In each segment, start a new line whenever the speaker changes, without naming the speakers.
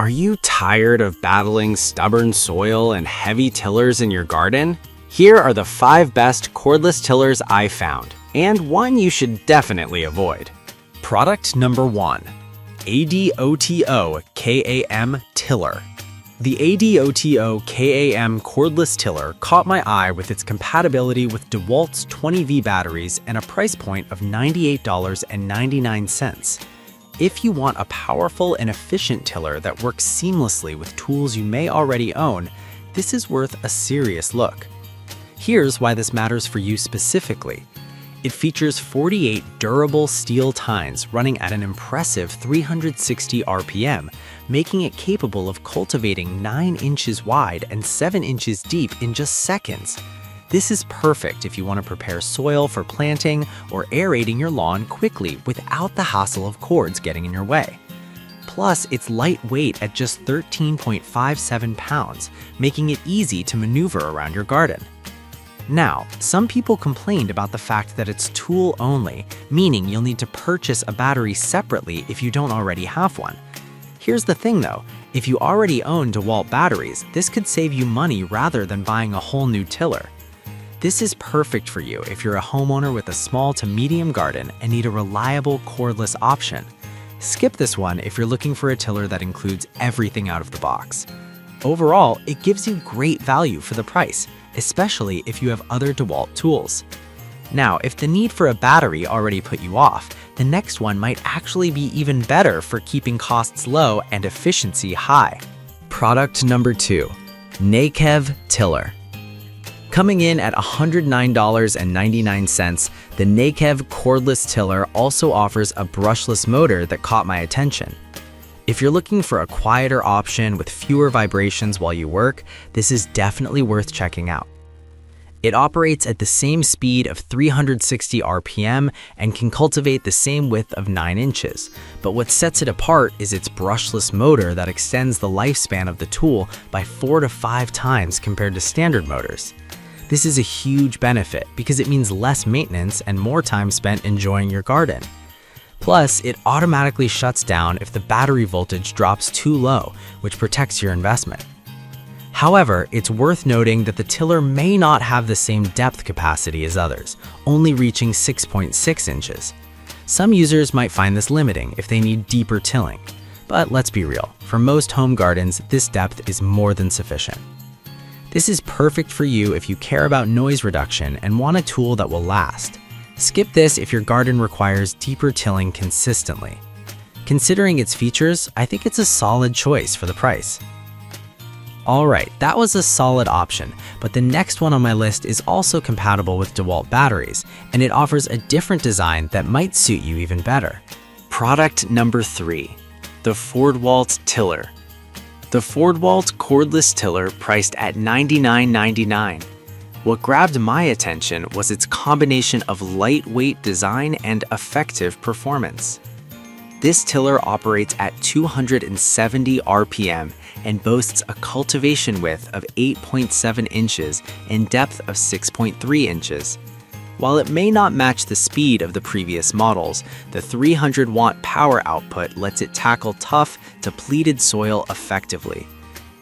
Are you tired of battling stubborn soil and heavy tillers in your garden? Here are the 5 best cordless tillers I found, and one you should definitely avoid. Product number 1. ADOTO KAM Tiller. The ADOTO KAM cordless tiller caught my eye with its compatibility with DeWalt's 20V batteries and a price point of $98.99. If you want a powerful and efficient tiller that works seamlessly with tools you may already own, this is worth a serious look. Here's why this matters for you specifically. It features 48 durable steel tines running at an impressive 360 RPM, making it capable of cultivating 9 inches wide and 7 inches deep in just seconds. This is perfect if you want to prepare soil for planting or aerating your lawn quickly without the hassle of cords getting in your way. Plus, it's lightweight at just 13.57 pounds, making it easy to maneuver around your garden. Now, some people complained about the fact that it's tool only, meaning you'll need to purchase a battery separately if you don't already have one. Here's the thing though, if you already own DeWalt batteries, this could save you money rather than buying a whole new tiller. This is perfect for you if you're a homeowner with a small to medium garden and need a reliable cordless option. Skip this one if you're looking for a tiller that includes everything out of the box. Overall, it gives you great value for the price, especially if you have other DeWalt tools. Now, if the need for a battery already put you off, the next one might actually be even better for keeping costs low and efficiency high. Product number 2, Nakev Tiller. Coming in at $109.99, the Nakev cordless tiller also offers a brushless motor that caught my attention. If you're looking for a quieter option with fewer vibrations while you work, this is definitely worth checking out. It operates at the same speed of 360 RPM and can cultivate the same width of 9 inches, but what sets it apart is its brushless motor that extends the lifespan of the tool by 4 to 5 times compared to standard motors. This is a huge benefit because it means less maintenance and more time spent enjoying your garden. Plus, it automatically shuts down if the battery voltage drops too low, which protects your investment. However, it's worth noting that the tiller may not have the same depth capacity as others, only reaching 6.6 inches. Some users might find this limiting if they need deeper tilling. But let's be real, for most home gardens, this depth is more than sufficient. This is perfect for you if you care about noise reduction and want a tool that will last. Skip this if your garden requires deeper tilling consistently. Considering its features, I think it's a solid choice for the price. Alright, that was a solid option, but the next one on my list is also compatible with DeWalt batteries, and it offers a different design that might suit you even better. Product number 3, the Cordless Tiller. The Cordless cordless tiller priced at $99.99. What grabbed my attention was its combination of lightweight design and effective performance. This tiller operates at 270 RPM and boasts a cultivation width of 8.7 inches and depth of 6.3 inches. While it may not match the speed of the previous models, the 300-watt power output lets it tackle tough, depleted soil effectively.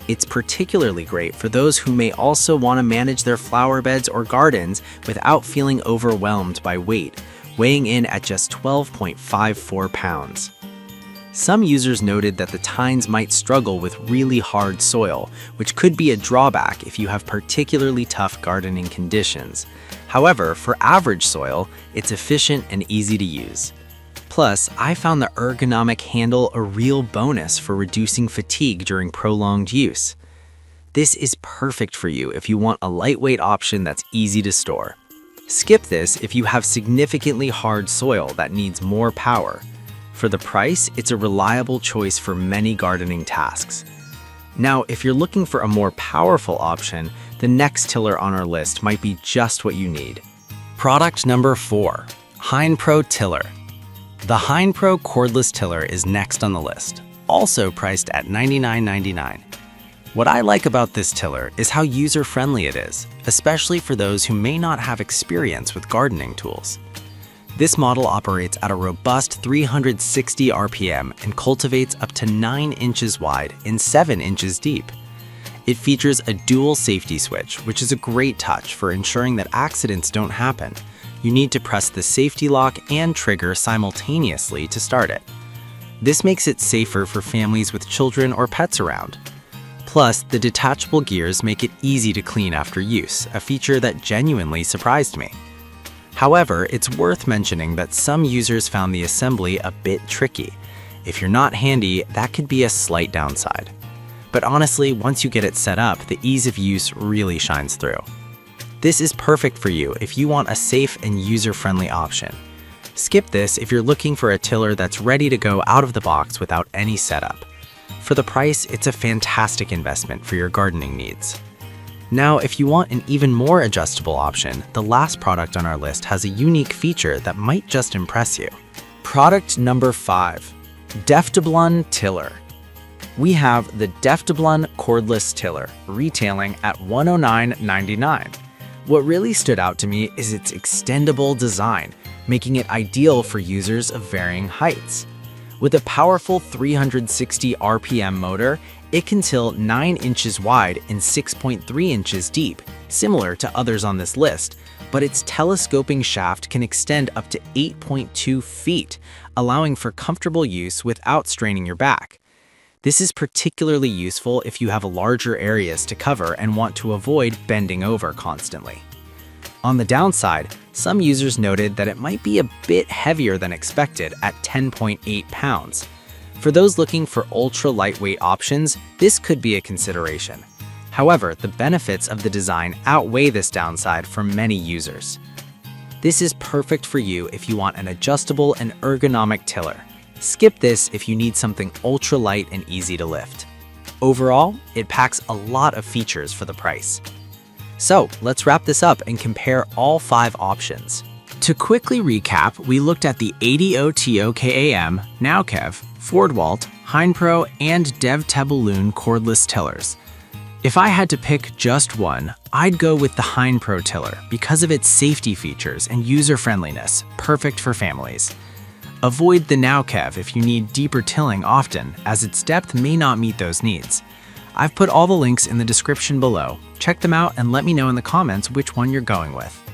It's particularly great for those who may also want to manage their flower beds or gardens without feeling overwhelmed by weight, weighing in at just 12.54 pounds. Some users noted that the tines might struggle with really hard soil, which could be a drawback if you have particularly tough gardening conditions. However, for average soil, it's efficient and easy to use. Plus, I found the ergonomic handle a real bonus for reducing fatigue during prolonged use. This is perfect for you if you want a lightweight option that's easy to store. Skip this if you have significantly hard soil that needs more power. For the price, it's a reliable choice for many gardening tasks. Now, if you're looking for a more powerful option, the next tiller on our list might be just what you need. Product number 4, HeinPro Tiller. The HeinPro cordless tiller is next on the list, also priced at $99.99. What I like about this tiller is how user-friendly it is, especially for those who may not have experience with gardening tools. This model operates at a robust 360 RPM and cultivates up to 9 inches wide and 7 inches deep. It features a dual safety switch, which is a great touch for ensuring that accidents don't happen. You need to press the safety lock and trigger simultaneously to start it. This makes it safer for families with children or pets around. Plus, the detachable gears make it easy to clean after use, a feature that genuinely surprised me. However, it's worth mentioning that some users found the assembly a bit tricky. If you're not handy, that could be a slight downside. But honestly, once you get it set up, the ease of use really shines through. This is perfect for you if you want a safe and user-friendly option. Skip this if you're looking for a tiller that's ready to go out of the box without any setup. For the price, it's a fantastic investment for your gardening needs. Now, if you want an even more adjustable option, the last product on our list has a unique feature that might just impress you. Product number 5, Deftablon Tiller. We have the Deftablon Cordless Tiller, retailing at $109.99. What really stood out to me is its extendable design, making it ideal for users of varying heights. With a powerful 360 RPM motor, it can till 9 inches wide and 6.3 inches deep, similar to others on this list, but its telescoping shaft can extend up to 8.2 feet, allowing for comfortable use without straining your back. This is particularly useful if you have larger areas to cover and want to avoid bending over constantly. On the downside, some users noted that it might be a bit heavier than expected at 10.8 pounds. For those looking for ultra-lightweight options, this could be a consideration. However, the benefits of the design outweigh this downside for many users. This is perfect for you if you want an adjustable and ergonomic tiller. Skip this if you need something ultra-light and easy to lift. Overall, it packs a lot of features for the price. So, let's wrap this up and compare all 5 options. To quickly recap, we looked at the ADOTOKAM, Nowkev, Fordwalt, Heinpro, and Devtablon cordless tillers. If I had to pick just one, I'd go with the Heinpro tiller because of its safety features and user-friendliness, perfect for families. Avoid the Nowkev if you need deeper tilling often, as its depth may not meet those needs. I've put all the links in the description below. Check them out and let me know in the comments which one you're going with.